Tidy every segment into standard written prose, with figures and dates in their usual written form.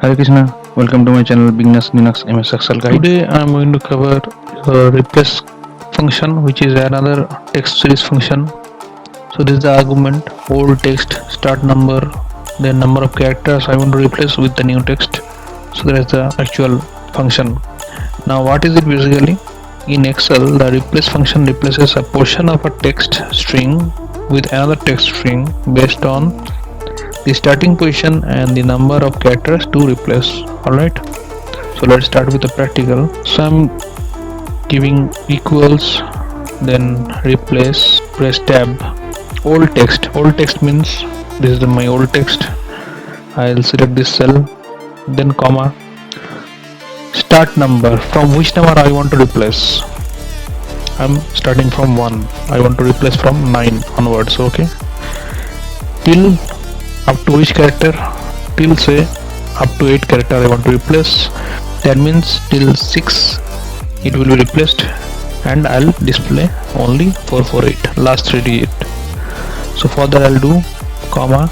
Hare Krishna, welcome to my channel Beginners Linux MS Excel Guide. Today I am going to cover replace function, which is another text series function. So this is the argument, old text, start number, then number of characters I want to replace with the new text. So that is the actual function. Now what is it basically? In Excel, the replace function replaces a portion of a text string with another text string based on the starting position and the number of characters to replace. Alright, so let's start with the practical. So I'm giving equals, then replace, press tab, old text means this is my old text. I'll select this cell, then comma, start number, from which number I want to replace. I'm starting from 1, I want to replace from 9 onwards. Okay, till up to which character? Till say up to 8 character I want to replace. That means till 6 it will be replaced, and I'll display only 448, last 3 digit. So for that I'll do comma,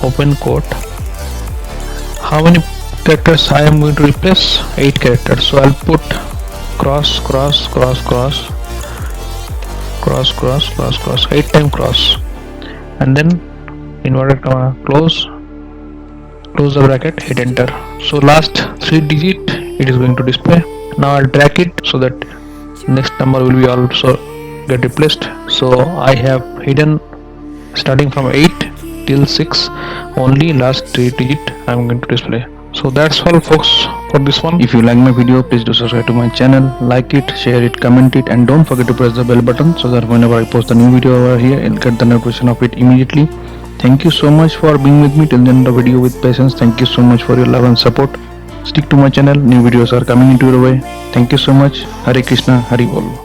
open quote, how many characters I am going to replace? 8 characters. So I'll put cross 8 time cross, and then inverted comma, close the bracket, hit enter. So last 3 digit it is going to display. Now I'll drag it so that next number will be also get replaced. So I have hidden starting from 8 till 6, only last 3 digit I am going to display. So that's all folks for this one. If you like my video, please do subscribe to my channel, like it, share it, comment it, and don't forget to press the bell button so that whenever I post a new video over here, you'll get the notification of it immediately. Thank you so much for being with me till the end of the video with patience. Thank you so much for your love and support. Stick to my channel, new videos are coming into your way. Thank you so much. Hare Krishna, Hari Bol.